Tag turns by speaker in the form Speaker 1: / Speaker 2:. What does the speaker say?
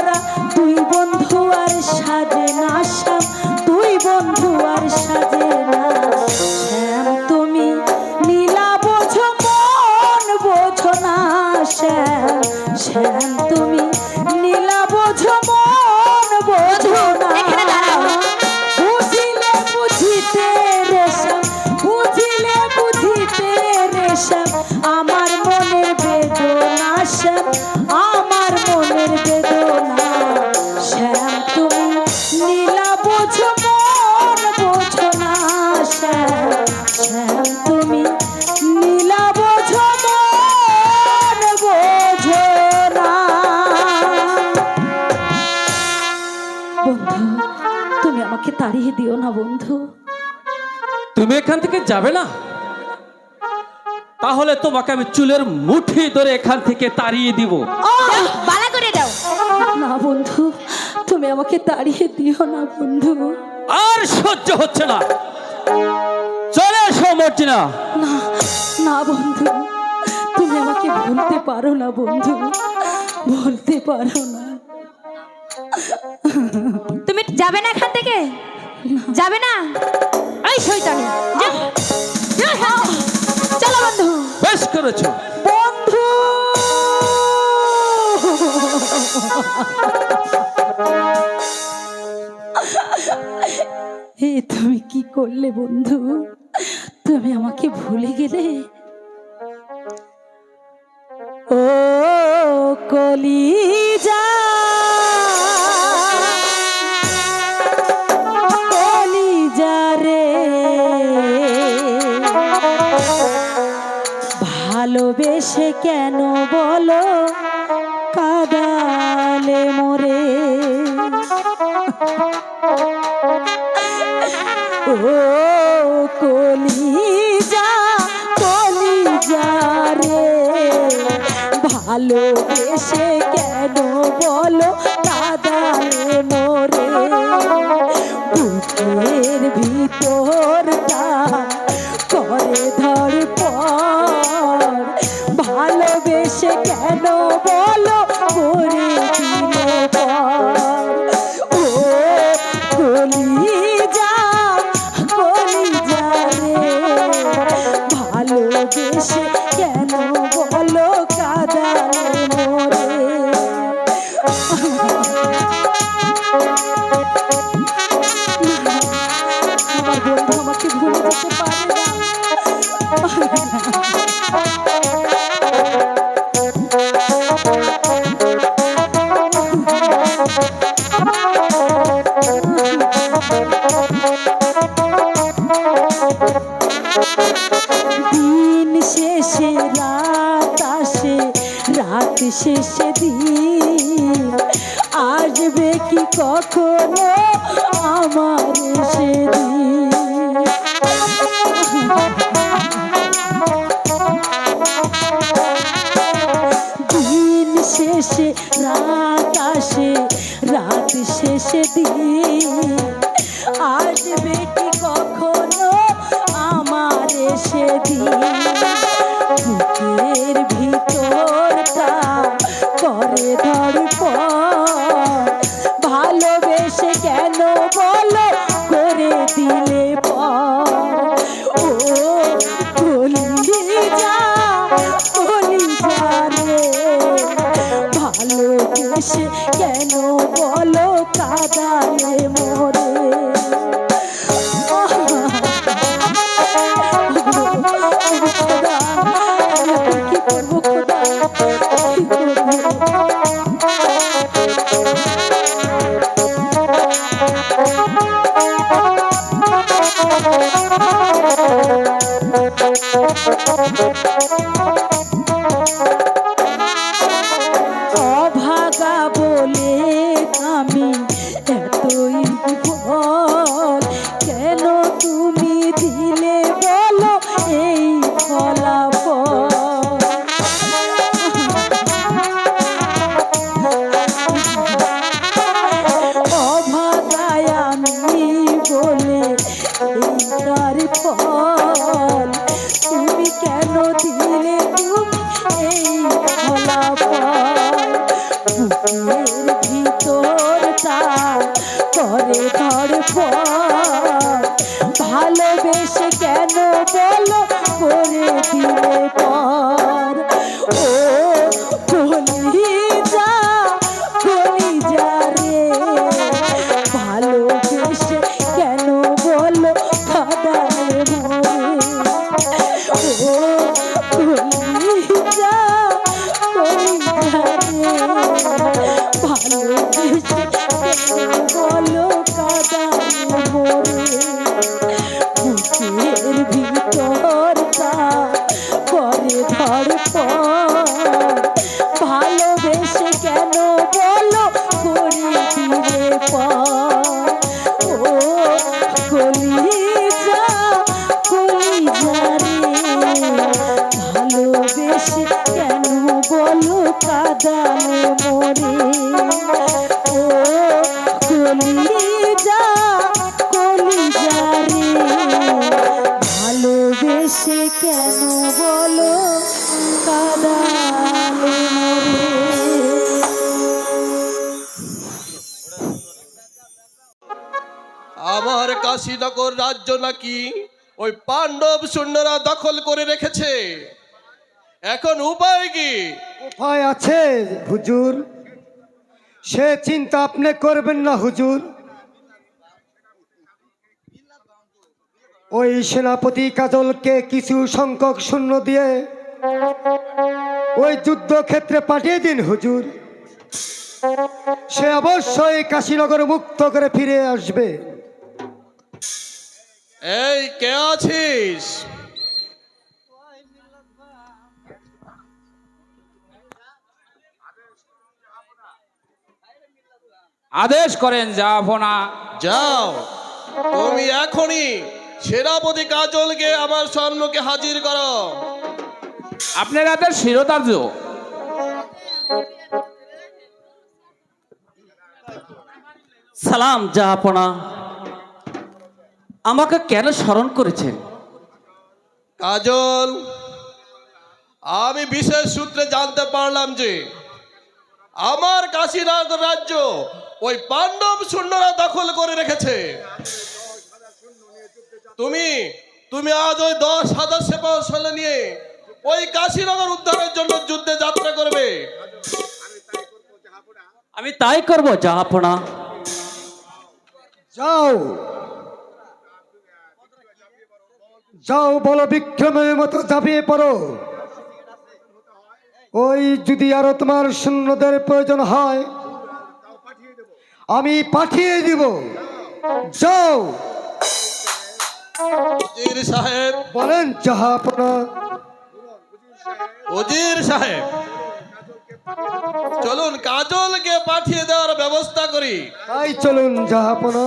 Speaker 1: মোরা দুই বন্ধু আর সাজে না শ্যাম, দুই বন্ধু আর সাজে না শ্যাম। তুমি নীলা বোঝো মন বোঝো না শ্যাম, শ্যাম তুমি নীলা বোঝো মন বোঝো না। বুঝিলে বুঝিতে রে শ্যাম, বুঝিলে বুঝিতে রে শ্যাম, আমার মনের বেদনা শ্যাম, আমার মনের বেদনা শ্যাম। তুমি নীলা বোঝো মন বোঝো না শ্যাম, শ্যাম তুমি নীলা বোঝো মন বোঝো না। বন্ধু তুমি আমাকে তাড়িয়ে দিও না বন্ধু।
Speaker 2: তুমি এখান থেকে যাবে না? তাহলে তোমাকে আমি চুলের মুঠি ধরে এখান থেকে তাড়িয়ে দিব।
Speaker 3: বালা করে দাও।
Speaker 1: না বন্ধু তুমি আমাকে তাড়িয়ে দিও না বন্ধু।
Speaker 2: আর সহ্য হচ্ছে না, চলে এসো মর্জিনা।
Speaker 1: না না বন্ধু তুমি আমাকে ভুলতে পারো না বন্ধু, ভুলতে পারো না।
Speaker 3: তুমি যাবে না এখান থেকে, যাবে না? এই শয়তানি চলো বন্ধু।
Speaker 2: বেশ করেছো
Speaker 1: বন্ধু এ তুমি কি করলে বন্ধু? তুমি আমাকে ভুলে গেলে? ও কলিজা কলিজা রে, ভালোবেসে কেন বলো কাদালে মোরে? ও কলিজা কলিজা রে, ভালোবেসে কেন বলো কাদালে মোরে? বুকের ভিতরটা করে ধড়পড়, ভালোবেসে কেন বলো করে দিলে পর? ও কলিজা কলিজা রে, ভালোবেসে কেন বলো কাদালে মোরে? আমার বন্ধু আমাকে ভুলে যেতে পারে না। দিন শেষে রাত আসে, রাত শেষে দিন আসবে কি কখনো আমার সেদিন? দিন শেষে রাত আসে, রাত শেষে দিন আসবে কি কখনো আমার সেদিন? বুকের ভিতরটা করে ধড়পড়, ভালোবেসে কেন বলো করে দিলে পর? ও কলিজা কলিজা রে, ভালোবেসে কেন বলো কাদালে মোরে? কি করবো খোদা, কি অভাগা বলে আমি এতই ভয়, ভিতরটা করে ধড়ফড় ভালোবেসে কেন বলো করে দিলে পর ও কলিজা কলিজা রে ভালোবেসে কেন বলো কাদালে মরে ও কলিজা কলিজা রে ভালোবেসে কেন বলো কাদালে মরে বুকের ভিতরটা করে ধড়ফড় ভালোবেসে কেন বলো করে দিলে পর ও কলিজা কলিজা রে ভালোবেসে কেন বলো কাদালে মরে ও কলিজা কলিজা রে ভালোবেসে কেন বলো কাদালে মরে
Speaker 4: আমার কাশীনগর রাজ্য নাকি ওই পাণ্ডব সৈন্যরা দখল করে রেখেছে। এখন উপায় কি?
Speaker 5: উপায় আছে হুজুর, সে চিন্তা আপনি করবেন না হুজুর। ওই সেনাপতি কাজলকে কিছু সংখ্যক সৈন্য দিয়ে ওই যুদ্ধক্ষেত্রে পাঠিয়ে দিন হুজুর। সে অবশ্যই কাশীনগর মুক্ত করে ফিরে আসবে।
Speaker 4: এই কে আছিস?
Speaker 2: আদেশ করেন জাহাপনা।
Speaker 4: যাও, তুমি এখনই সেনাপতি কাজলকে আমার সম্মুখে হাজির করো।
Speaker 2: আপনার আদেশ শিরোধার্য।
Speaker 6: সালাম জাহাপনা, আমাকে কেন স্মরণ করেছেন?
Speaker 4: কাজল, আমি বিশেষ সূত্রে জানতে পারলাম যে আমার কাশীনগর রাজ্য ওই পাণ্ডব সৈন্যরা দখল করে রেখেছে। তুমি আজ ওই 10,000 সেনা নিয়ে ওই কাশীনগর উদ্ধারের জন্য যুদ্ধে যাত্রা করবে।
Speaker 6: আমি তাই করব জাহাপনা।
Speaker 5: যাও যাও, বলো বিক্রমের মতো ঝাঁপিয়ে পড়ো। ওই যদি আরো তোমার সৈন্যদের প্রয়োজন হয় আমি পাঠিয়ে দিব। যাও।
Speaker 4: উজির সাহেব,
Speaker 5: বলেন জাহাপনা।
Speaker 4: উজির সাহেব, চলুন কাজলকে পাঠিয়ে দেওয়ার ব্যবস্থা করি।
Speaker 5: তাই চলুন জাহাপনা।